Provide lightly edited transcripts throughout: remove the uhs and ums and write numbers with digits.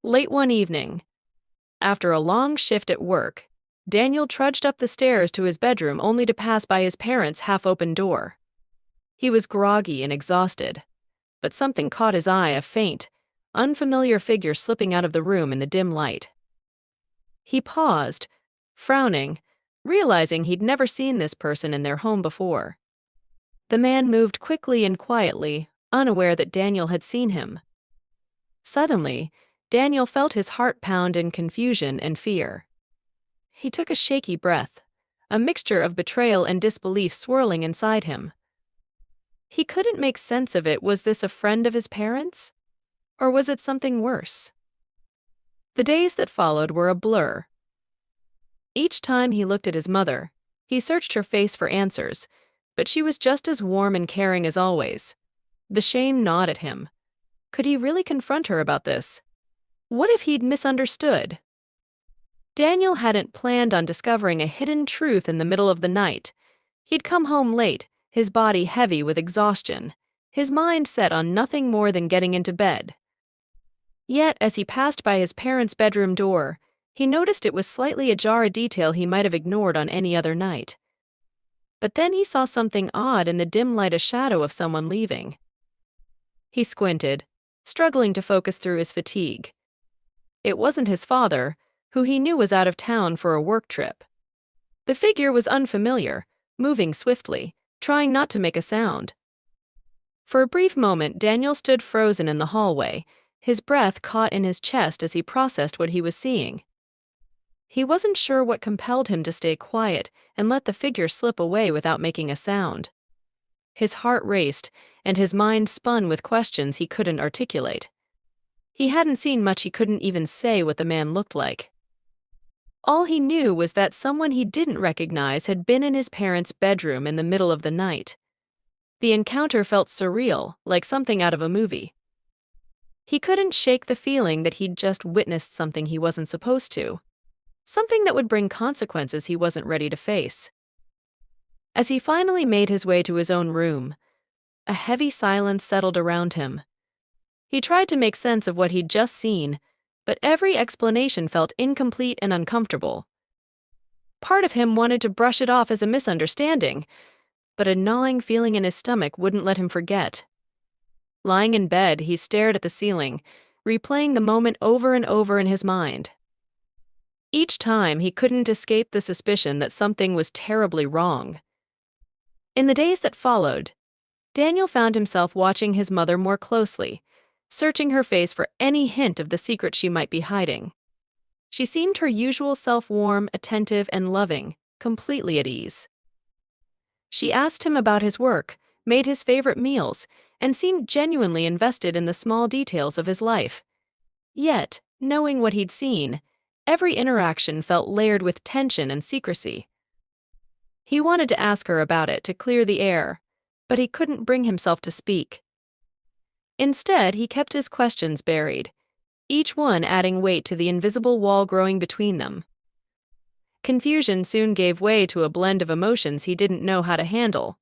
Late one evening, after a long shift at work, Daniel trudged up the stairs to his bedroom only to pass by his parents' half-open door. He was groggy and exhausted, but something caught his eye, a faint, unfamiliar figure slipping out of the room in the dim light. He paused, frowning, realizing he'd never seen this person in their home before. The man moved quickly and quietly, unaware that Daniel had seen him. Suddenly, Daniel felt his heart pound in confusion and fear. He took a shaky breath, a mixture of betrayal and disbelief swirling inside him. He couldn't make sense of it. Was this a friend of his parents? Or was it something worse? The days that followed were a blur. Each time he looked at his mother, he searched her face for answers, but she was just as warm and caring as always. The shame gnawed at him. Could he really confront her about this? What if he'd misunderstood? Daniel hadn't planned on discovering a hidden truth in the middle of the night. He'd come home late, his body heavy with exhaustion, his mind set on nothing more than getting into bed. Yet, as he passed by his parents' bedroom door, he noticed it was slightly ajar, a detail he might have ignored on any other night. But then he saw something odd in the dim light, a shadow of someone leaving. He squinted, struggling to focus through his fatigue. It wasn't his father, who he knew was out of town for a work trip. The figure was unfamiliar, moving swiftly, trying not to make a sound. For a brief moment, Daniel stood frozen in the hallway, his breath caught in his chest as he processed what he was seeing. He wasn't sure what compelled him to stay quiet and let the figure slip away without making a sound. His heart raced, and his mind spun with questions he couldn't articulate. He hadn't seen much. He couldn't even say what the man looked like. All he knew was that someone he didn't recognize had been in his parents' bedroom in the middle of the night. The encounter felt surreal, like something out of a movie. He couldn't shake the feeling that he'd just witnessed something he wasn't supposed to. Something that would bring consequences he wasn't ready to face. As he finally made his way to his own room, a heavy silence settled around him. He tried to make sense of what he'd just seen, but every explanation felt incomplete and uncomfortable. Part of him wanted to brush it off as a misunderstanding, but a gnawing feeling in his stomach wouldn't let him forget. Lying in bed, he stared at the ceiling, replaying the moment over and over in his mind. Each time, he couldn't escape the suspicion that something was terribly wrong. In the days that followed, Daniel found himself watching his mother more closely, searching her face for any hint of the secret she might be hiding. She seemed her usual self, warm, attentive, and loving, completely at ease. She asked him about his work, made his favorite meals, and seemed genuinely invested in the small details of his life. Yet, knowing what he'd seen, every interaction felt layered with tension and secrecy. He wanted to ask her about it to clear the air, but he couldn't bring himself to speak. Instead, he kept his questions buried, each one adding weight to the invisible wall growing between them. Confusion soon gave way to a blend of emotions he didn't know how to handle.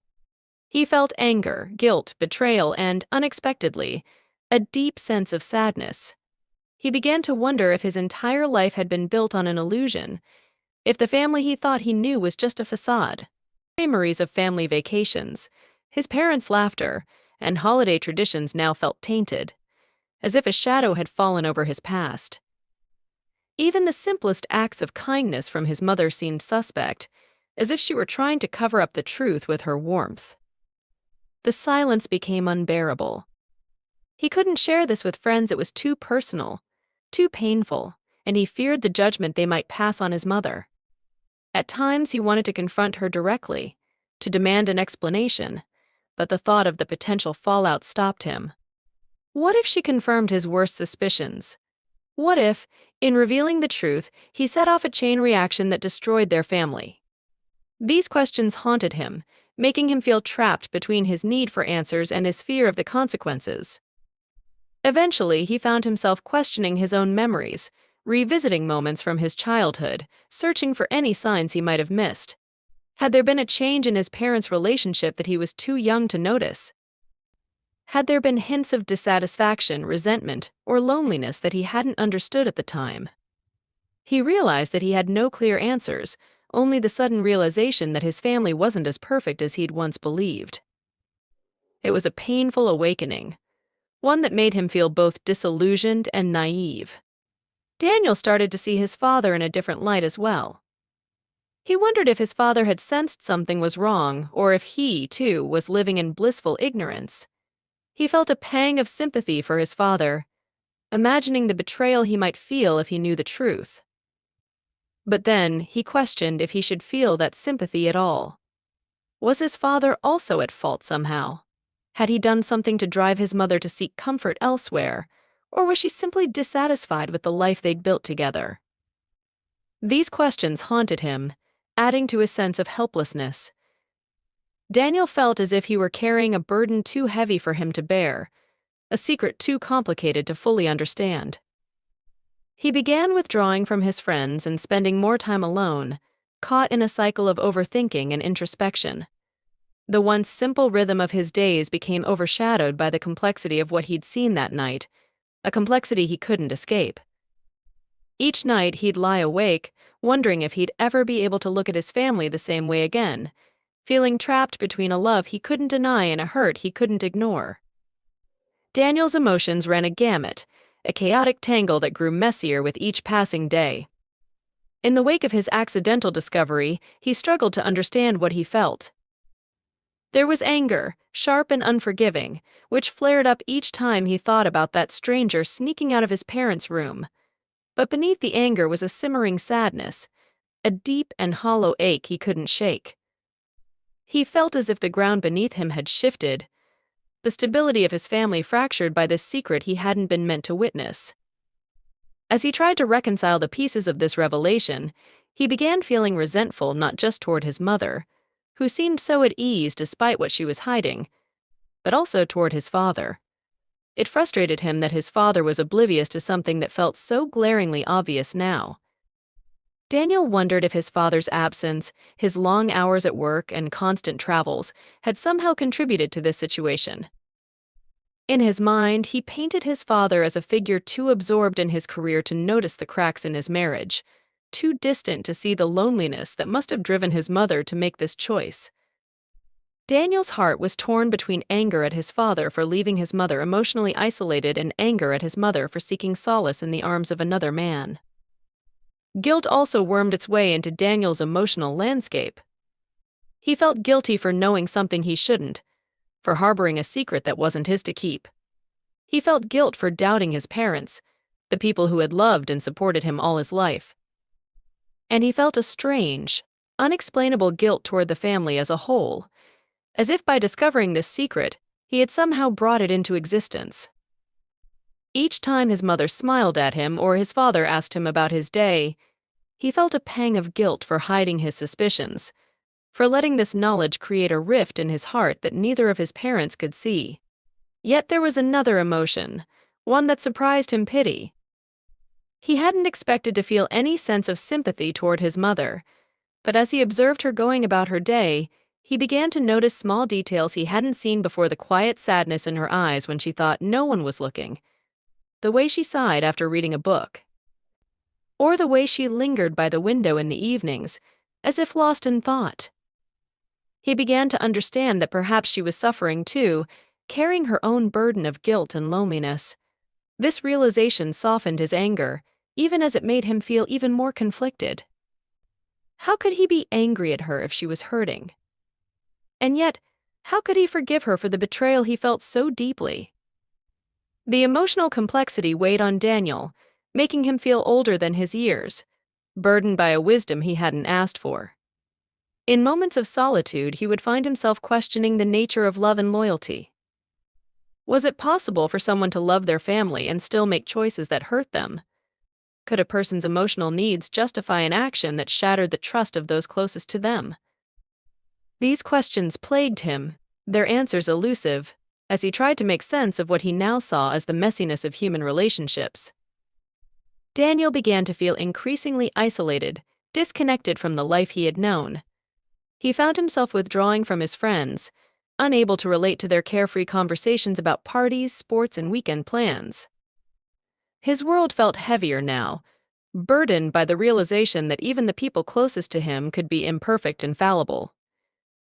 He felt anger, guilt, betrayal, and, unexpectedly, a deep sense of sadness. He began to wonder if his entire life had been built on an illusion, if the family he thought he knew was just a facade. Memories of family vacations, his parents' laughter, and holiday traditions now felt tainted, as if a shadow had fallen over his past. Even the simplest acts of kindness from his mother seemed suspect, as if she were trying to cover up the truth with her warmth. The silence became unbearable. He couldn't share this with friends. It was too personal, too painful, and he feared the judgment they might pass on his mother. At times he wanted to confront her directly, to demand an explanation, but the thought of the potential fallout stopped him. What if she confirmed his worst suspicions? What if, in revealing the truth, he set off a chain reaction that destroyed their family? These questions haunted him, making him feel trapped between his need for answers and his fear of the consequences. Eventually, he found himself questioning his own memories, revisiting moments from his childhood, searching for any signs he might have missed. Had there been a change in his parents' relationship that he was too young to notice? Had there been hints of dissatisfaction, resentment, or loneliness that he hadn't understood at the time? He realized that he had no clear answers, only the sudden realization that his family wasn't as perfect as he'd once believed. It was a painful awakening, one that made him feel both disillusioned and naive. Daniel started to see his father in a different light as well. He wondered if his father had sensed something was wrong, or if he, too, was living in blissful ignorance. He felt a pang of sympathy for his father, imagining the betrayal he might feel if he knew the truth. But then, he questioned if he should feel that sympathy at all. Was his father also at fault somehow? Had he done something to drive his mother to seek comfort elsewhere, or was she simply dissatisfied with the life they'd built together? These questions haunted him, adding to his sense of helplessness. Daniel felt as if he were carrying a burden too heavy for him to bear, a secret too complicated to fully understand. He began withdrawing from his friends and spending more time alone, caught in a cycle of overthinking and introspection. The once simple rhythm of his days became overshadowed by the complexity of what he'd seen that night, a complexity he couldn't escape. Each night he'd lie awake, wondering if he'd ever be able to look at his family the same way again, feeling trapped between a love he couldn't deny and a hurt he couldn't ignore. Daniel's emotions ran a gamut, a chaotic tangle that grew messier with each passing day. In the wake of his accidental discovery, he struggled to understand what he felt. There was anger, sharp and unforgiving, which flared up each time he thought about that stranger sneaking out of his parents' room. But beneath the anger was a simmering sadness, a deep and hollow ache he couldn't shake. He felt as if the ground beneath him had shifted, the stability of his family fractured by this secret he hadn't been meant to witness. As he tried to reconcile the pieces of this revelation, he began feeling resentful not just toward his mother, who seemed so at ease despite what she was hiding, but also toward his father. It frustrated him that his father was oblivious to something that felt so glaringly obvious now. Daniel wondered if his father's absence, his long hours at work, and constant travels had somehow contributed to this situation. In his mind, he painted his father as a figure too absorbed in his career to notice the cracks in his marriage, too distant to see the loneliness that must have driven his mother to make this choice. Daniel's heart was torn between anger at his father for leaving his mother emotionally isolated and anger at his mother for seeking solace in the arms of another man. Guilt also wormed its way into Daniel's emotional landscape. He felt guilty for knowing something he shouldn't, for harboring a secret that wasn't his to keep. He felt guilt for doubting his parents, the people who had loved and supported him all his life. And he felt a strange, unexplainable guilt toward the family as a whole, as if by discovering this secret, he had somehow brought it into existence. Each time his mother smiled at him or his father asked him about his day, he felt a pang of guilt for hiding his suspicions, for letting this knowledge create a rift in his heart that neither of his parents could see. Yet there was another emotion, one that surprised him: pity. He hadn't expected to feel any sense of sympathy toward his mother, but as he observed her going about her day, he began to notice small details he hadn't seen before: the quiet sadness in her eyes when she thought no one was looking, the way she sighed after reading a book, or the way she lingered by the window in the evenings, as if lost in thought. He began to understand that perhaps she was suffering too, carrying her own burden of guilt and loneliness. This realization softened his anger, even as it made him feel even more conflicted. How could he be angry at her if she was hurting? And yet, how could he forgive her for the betrayal he felt so deeply? The emotional complexity weighed on Daniel, making him feel older than his years, burdened by a wisdom he hadn't asked for. In moments of solitude, he would find himself questioning the nature of love and loyalty. Was it possible for someone to love their family and still make choices that hurt them? Could a person's emotional needs justify an action that shattered the trust of those closest to them? These questions plagued him, their answers elusive, as he tried to make sense of what he now saw as the messiness of human relationships. Daniel began to feel increasingly isolated, disconnected from the life he had known. He found himself withdrawing from his friends, unable to relate to their carefree conversations about parties, sports, and weekend plans. His world felt heavier now, burdened by the realization that even the people closest to him could be imperfect and fallible.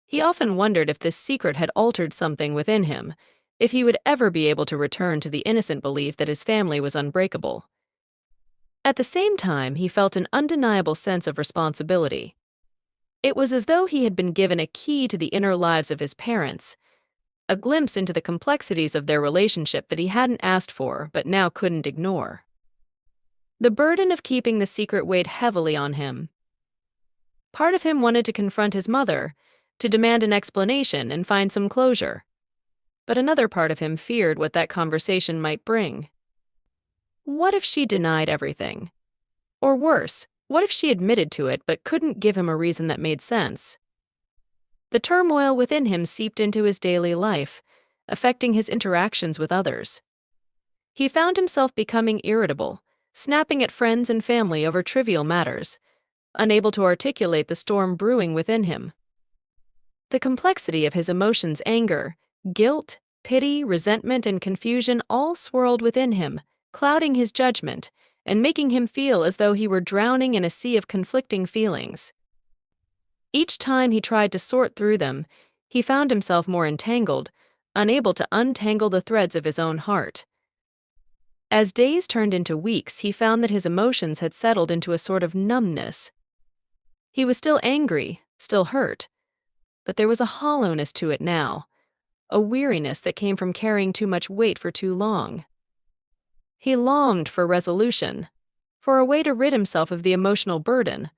He often wondered if this secret had altered something within him, if he would ever be able to return to the innocent belief that his family was unbreakable. At the same time, he felt an undeniable sense of responsibility. It was as though he had been given a key to the inner lives of his parents, a glimpse into the complexities of their relationship that he hadn't asked for but now couldn't ignore. The burden of keeping the secret weighed heavily on him. Part of him wanted to confront his mother, to demand an explanation and find some closure. But another part of him feared what that conversation might bring. What if she denied everything? Or worse, what if she admitted to it but couldn't give him a reason that made sense? The turmoil within him seeped into his daily life, affecting his interactions with others. He found himself becoming irritable, snapping at friends and family over trivial matters, unable to articulate the storm brewing within him. The complexity of his emotions, anger, guilt, pity, resentment, and confusion all swirled within him, clouding his judgment and making him feel as though he were drowning in a sea of conflicting feelings. Each time he tried to sort through them, he found himself more entangled, unable to untangle the threads of his own heart. As days turned into weeks, he found that his emotions had settled into a sort of numbness. He was still angry, still hurt, but there was a hollowness to it now, a weariness that came from carrying too much weight for too long. He longed for resolution, for a way to rid himself of the emotional burden,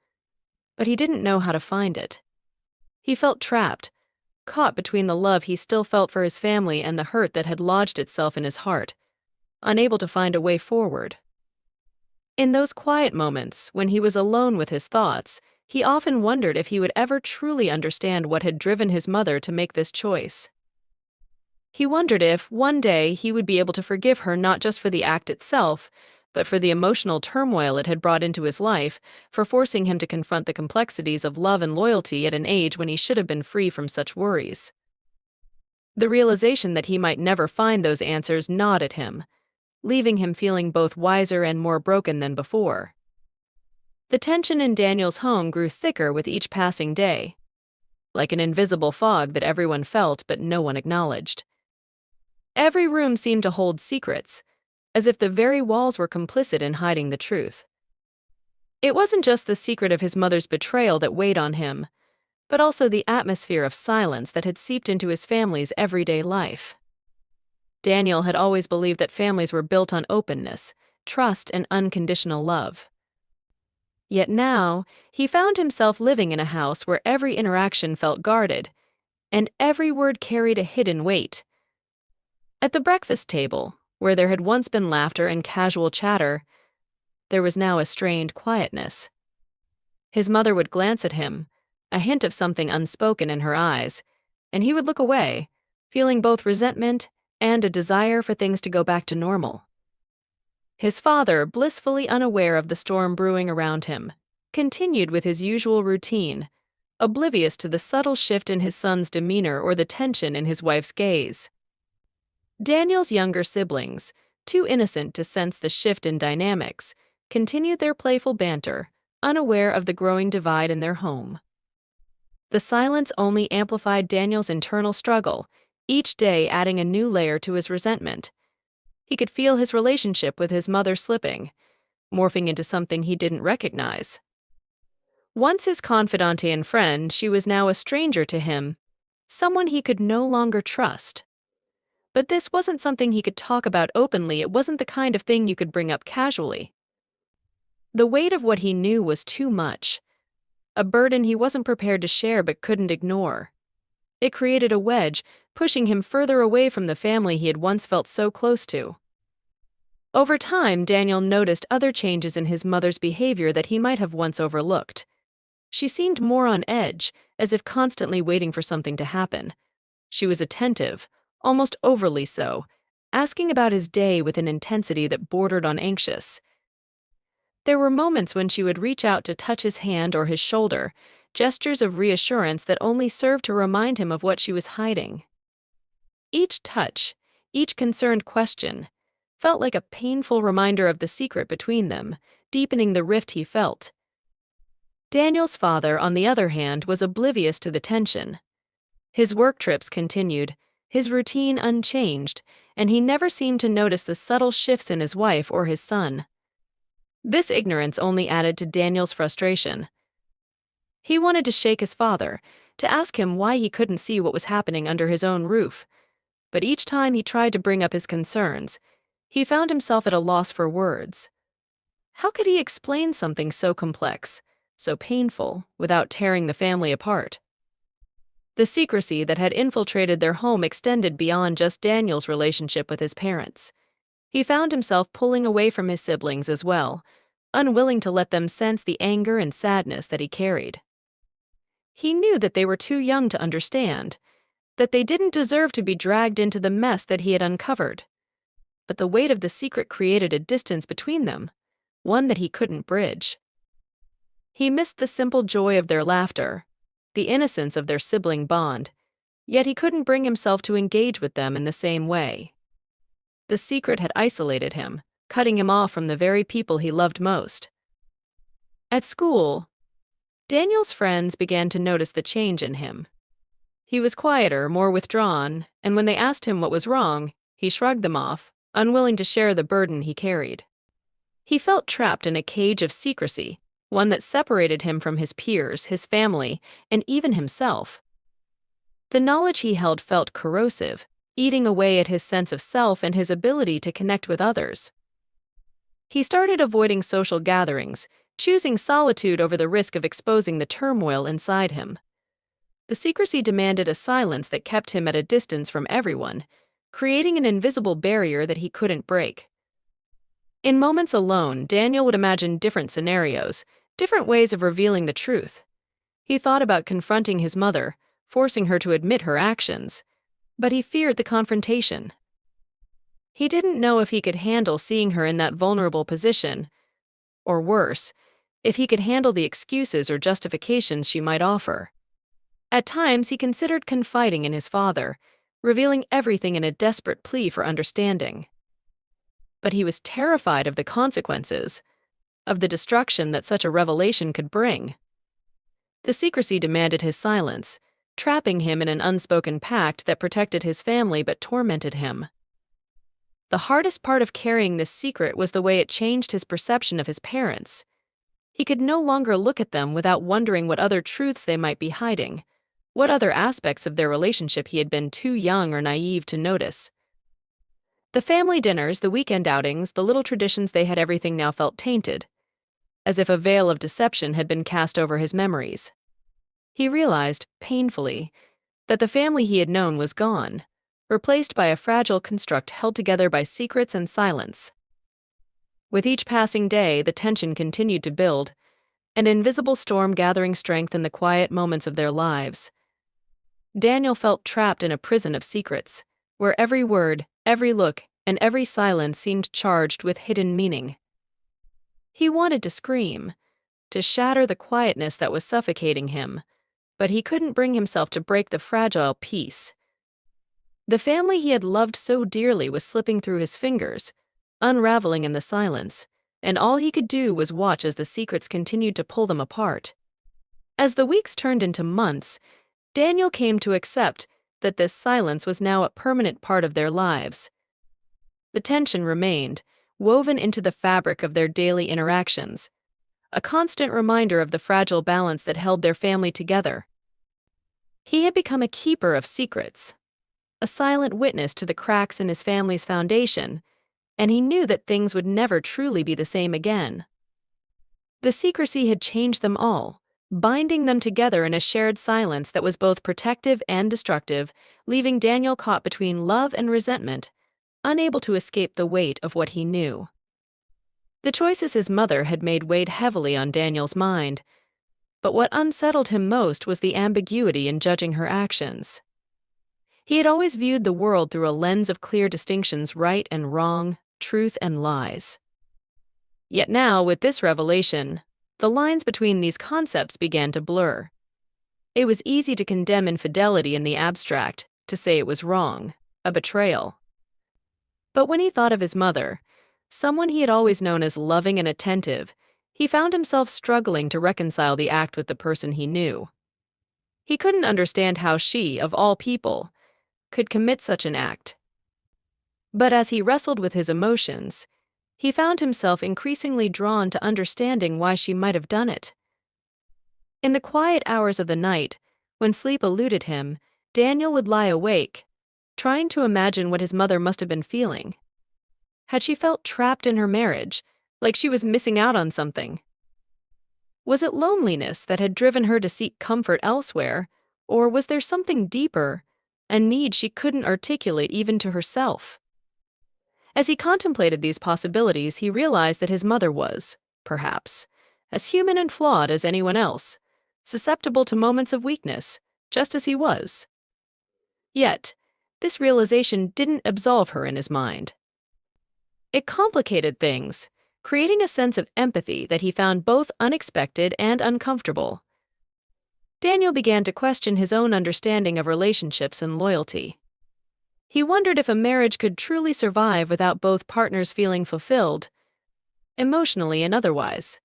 but he didn't know how to find it. He felt trapped, caught between the love he still felt for his family and the hurt that had lodged itself in his heart, unable to find a way forward. In those quiet moments, when he was alone with his thoughts, he often wondered if he would ever truly understand what had driven his mother to make this choice. He wondered if, one day, he would be able to forgive her not just for the act itself, but for the emotional turmoil it had brought into his life, for forcing him to confront the complexities of love and loyalty at an age when he should have been free from such worries. The realization that he might never find those answers gnawed at him, leaving him feeling both wiser and more broken than before. The tension in Daniel's home grew thicker with each passing day, like an invisible fog that everyone felt but no one acknowledged. Every room seemed to hold secrets, as if the very walls were complicit in hiding the truth. It wasn't just the secret of his mother's betrayal that weighed on him, but also the atmosphere of silence that had seeped into his family's everyday life. Daniel had always believed that families were built on openness, trust, and unconditional love. Yet now, he found himself living in a house where every interaction felt guarded, and every word carried a hidden weight. At the breakfast table, where there had once been laughter and casual chatter, there was now a strained quietness. His mother would glance at him, a hint of something unspoken in her eyes, and he would look away, feeling both resentment and a desire for things to go back to normal. His father, blissfully unaware of the storm brewing around him, continued with his usual routine, oblivious to the subtle shift in his son's demeanor or the tension in his wife's gaze. Daniel's younger siblings, too innocent to sense the shift in dynamics, continued their playful banter, unaware of the growing divide in their home. The silence only amplified Daniel's internal struggle, each day adding a new layer to his resentment. He could feel his relationship with his mother slipping, morphing into something he didn't recognize. Once his confidante and friend, she was now a stranger to him, someone he could no longer trust. But this wasn't something he could talk about openly. It wasn't the kind of thing you could bring up casually. The weight of what he knew was too much, a burden he wasn't prepared to share but couldn't ignore. It created a wedge, pushing him further away from the family he had once felt so close to. Over time, Daniel noticed other changes in his mother's behavior that he might have once overlooked. She seemed more on edge, as if constantly waiting for something to happen. She was attentive, almost overly so, asking about his day with an intensity that bordered on anxious. There were moments when she would reach out to touch his hand or his shoulder, gestures of reassurance that only served to remind him of what she was hiding. Each touch, each concerned question, felt like a painful reminder of the secret between them, deepening the rift he felt. Daniel's father, on the other hand, was oblivious to the tension. His work trips continued, his routine unchanged, and he never seemed to notice the subtle shifts in his wife or his son. This ignorance only added to Daniel's frustration. He wanted to shake his father, to ask him why he couldn't see what was happening under his own roof. But each time he tried to bring up his concerns, he found himself at a loss for words. How could he explain something so complex, so painful, without tearing the family apart? The secrecy that had infiltrated their home extended beyond just Daniel's relationship with his parents. He found himself pulling away from his siblings as well, unwilling to let them sense the anger and sadness that he carried. He knew that they were too young to understand, that they didn't deserve to be dragged into the mess that he had uncovered. But the weight of the secret created a distance between them, one that he couldn't bridge. He missed the simple joy of their laughter, the innocence of their sibling bond, yet he couldn't bring himself to engage with them in the same way. The secret had isolated him, cutting him off from the very people he loved most. At school, Daniel's friends began to notice the change in him. He was quieter, more withdrawn, and when they asked him what was wrong, he shrugged them off, unwilling to share the burden he carried. He felt trapped in a cage of secrecy, one that separated him from his peers, his family, and even himself. The knowledge he held felt corrosive, eating away at his sense of self and his ability to connect with others. He started avoiding social gatherings, choosing solitude over the risk of exposing the turmoil inside him. The secrecy demanded a silence that kept him at a distance from everyone, creating an invisible barrier that he couldn't break. In moments alone, Daniel would imagine different scenarios, different ways of revealing the truth. He thought about confronting his mother, forcing her to admit her actions, but he feared the confrontation. He didn't know if he could handle seeing her in that vulnerable position, or worse, if he could handle the excuses or justifications she might offer. At times, he considered confiding in his father, revealing everything in a desperate plea for understanding. But he was terrified of the consequences, of the destruction that such a revelation could bring. The secrecy demanded his silence, trapping him in an unspoken pact that protected his family but tormented him. The hardest part of carrying this secret was the way it changed his perception of his parents. He could no longer look at them without wondering what other truths they might be hiding, what other aspects of their relationship he had been too young or naive to notice. The family dinners, the weekend outings, the little traditions they had, everything now felt tainted, as if a veil of deception had been cast over his memories. He realized, painfully, that the family he had known was gone, replaced by a fragile construct held together by secrets and silence. With each passing day, the tension continued to build, an invisible storm gathering strength in the quiet moments of their lives. Daniel felt trapped in a prison of secrets, where every word, every look, and every silence seemed charged with hidden meaning. He wanted to scream, to shatter the quietness that was suffocating him, but he couldn't bring himself to break the fragile peace. The family he had loved so dearly was slipping through his fingers, unraveling in the silence, and all he could do was watch as the secrets continued to pull them apart. As the weeks turned into months, Daniel came to accept that this silence was now a permanent part of their lives. The tension remained, woven into the fabric of their daily interactions, a constant reminder of the fragile balance that held their family together. He had become a keeper of secrets, a silent witness to the cracks in his family's foundation, and he knew that things would never truly be the same again. The secrecy had changed them all, binding them together in a shared silence that was both protective and destructive, leaving Daniel caught between love and resentment, unable to escape the weight of what he knew. The choices his mother had made weighed heavily on Daniel's mind, but what unsettled him most was the ambiguity in judging her actions. He had always viewed the world through a lens of clear distinctions: right and wrong, truth and lies. Yet now, with this revelation, the lines between these concepts began to blur. It was easy to condemn infidelity in the abstract, to say it was wrong. a betrayal. But when he thought of his mother, someone he had always known as loving and attentive, he found himself struggling to reconcile the act with the person he knew. He couldn't understand how she, of all people, could commit such an act. But as he wrestled with his emotions, he found himself increasingly drawn to understanding why she might have done it. In the quiet hours of the night, when sleep eluded him, Daniel would lie awake, trying to imagine what his mother must have been feeling. Had she felt trapped in her marriage, like she was missing out on something? Was it loneliness that had driven her to seek comfort elsewhere, or was there something deeper, a need she couldn't articulate even to herself? As he contemplated these possibilities, he realized that his mother was, perhaps, as human and flawed as anyone else, susceptible to moments of weakness, just as he was. Yet, this realization didn't absolve her in his mind. It complicated things, creating a sense of empathy that he found both unexpected and uncomfortable. Daniel began to question his own understanding of relationships and loyalty. He wondered if a marriage could truly survive without both partners feeling fulfilled, emotionally and otherwise.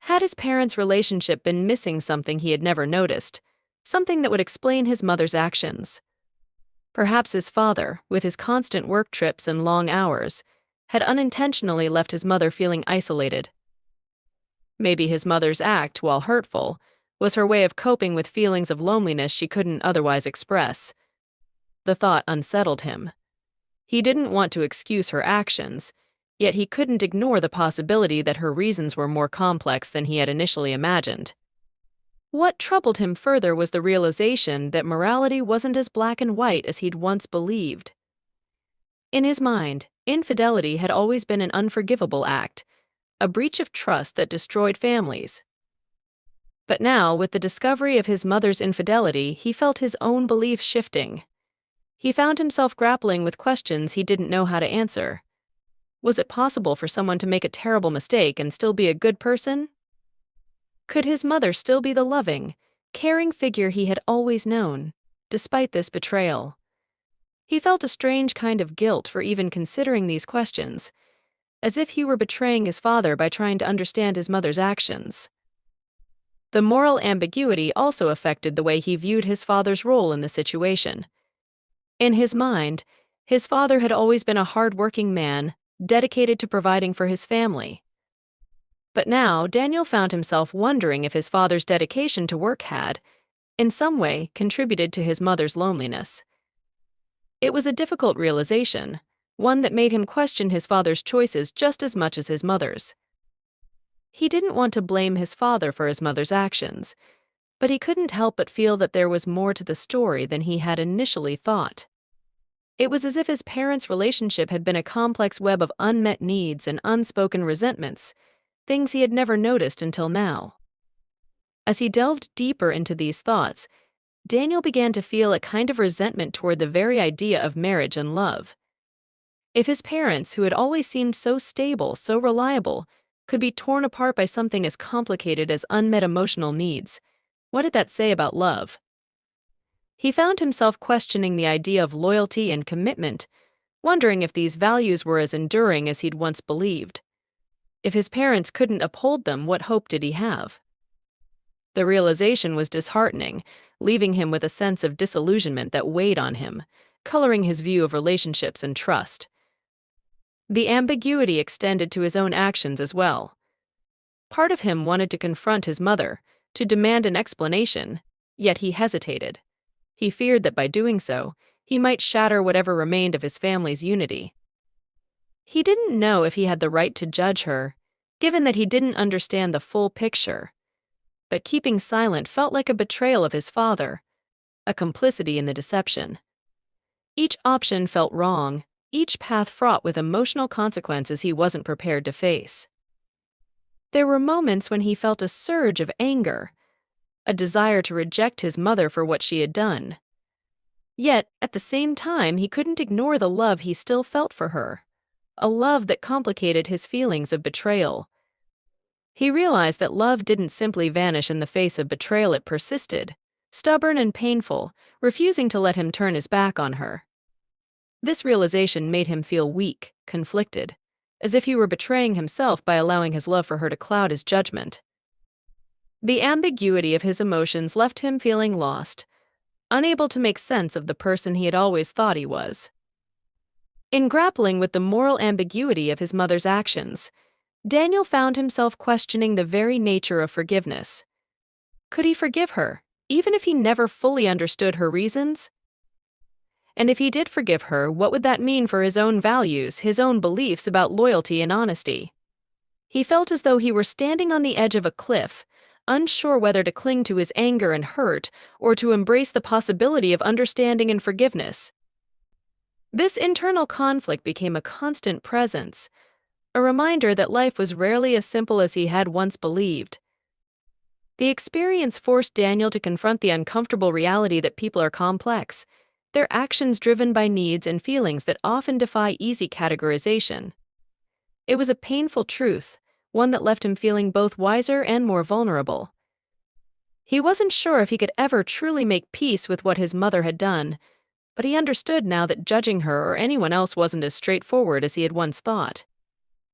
Had his parents' relationship been missing something he had never noticed, something that would explain his mother's actions? Perhaps his father, with his constant work trips and long hours, had unintentionally left his mother feeling isolated. Maybe his mother's act, while hurtful, was her way of coping with feelings of loneliness she couldn't otherwise express. The thought unsettled him. He didn't want to excuse her actions, yet he couldn't ignore the possibility that her reasons were more complex than he had initially imagined. What troubled him further was the realization that morality wasn't as black and white as he'd once believed. In his mind, infidelity had always been an unforgivable act, a breach of trust that destroyed families. But now, with the discovery of his mother's infidelity, he felt his own beliefs shifting. He found himself grappling with questions he didn't know how to answer. Was it possible for someone to make a terrible mistake and still be a good person? Could his mother still be the loving, caring figure he had always known, despite this betrayal? He felt a strange kind of guilt for even considering these questions, as if he were betraying his father by trying to understand his mother's actions. The moral ambiguity also affected the way he viewed his father's role in the situation. In his mind, his father had always been a hard-working man, dedicated to providing for his family. But now, Daniel found himself wondering if his father's dedication to work had, in some way, contributed to his mother's loneliness. It was a difficult realization, one that made him question his father's choices just as much as his mother's. He didn't want to blame his father for his mother's actions, but he couldn't help but feel that there was more to the story than he had initially thought. It was as if his parents' relationship had been a complex web of unmet needs and unspoken resentments, things he had never noticed until now. As he delved deeper into these thoughts, Daniel began to feel a kind of resentment toward the very idea of marriage and love. If his parents, who had always seemed so stable, so reliable, could be torn apart by something as complicated as unmet emotional needs, what did that say about love? He found himself questioning the idea of loyalty and commitment, wondering if these values were as enduring as he'd once believed. If his parents couldn't uphold them, what hope did he have? The realization was disheartening, leaving him with a sense of disillusionment that weighed on him, coloring his view of relationships and trust. The ambiguity extended to his own actions as well. Part of him wanted to confront his mother, to demand an explanation, yet he hesitated. He feared that by doing so, he might shatter whatever remained of his family's unity. He didn't know if he had the right to judge her, given that he didn't understand the full picture. But keeping silent felt like a betrayal of his father, a complicity in the deception. Each option felt wrong, each path fraught with emotional consequences he wasn't prepared to face. There were moments when he felt a surge of anger, a desire to reject his mother for what she had done. Yet, at the same time, he couldn't ignore the love he still felt for her, a love that complicated his feelings of betrayal. He realized that love didn't simply vanish in the face of betrayal, it persisted, stubborn and painful, refusing to let him turn his back on her. This realization made him feel weak, conflicted, as if he were betraying himself by allowing his love for her to cloud his judgment. The ambiguity of his emotions left him feeling lost, unable to make sense of the person he had always thought he was. In grappling with the moral ambiguity of his mother's actions, Daniel found himself questioning the very nature of forgiveness. Could he forgive her, even if he never fully understood her reasons? And if he did forgive her, what would that mean for his own values, his own beliefs about loyalty and honesty? He felt as though he were standing on the edge of a cliff, unsure whether to cling to his anger and hurt or to embrace the possibility of understanding and forgiveness. This internal conflict became a constant presence, a reminder that life was rarely as simple as he had once believed. The experience forced Daniel to confront the uncomfortable reality that people are complex, their actions driven by needs and feelings that often defy easy categorization. It was a painful truth, one that left him feeling both wiser and more vulnerable. He wasn't sure if he could ever truly make peace with what his mother had done, but he understood now that judging her or anyone else wasn't as straightforward as he had once thought.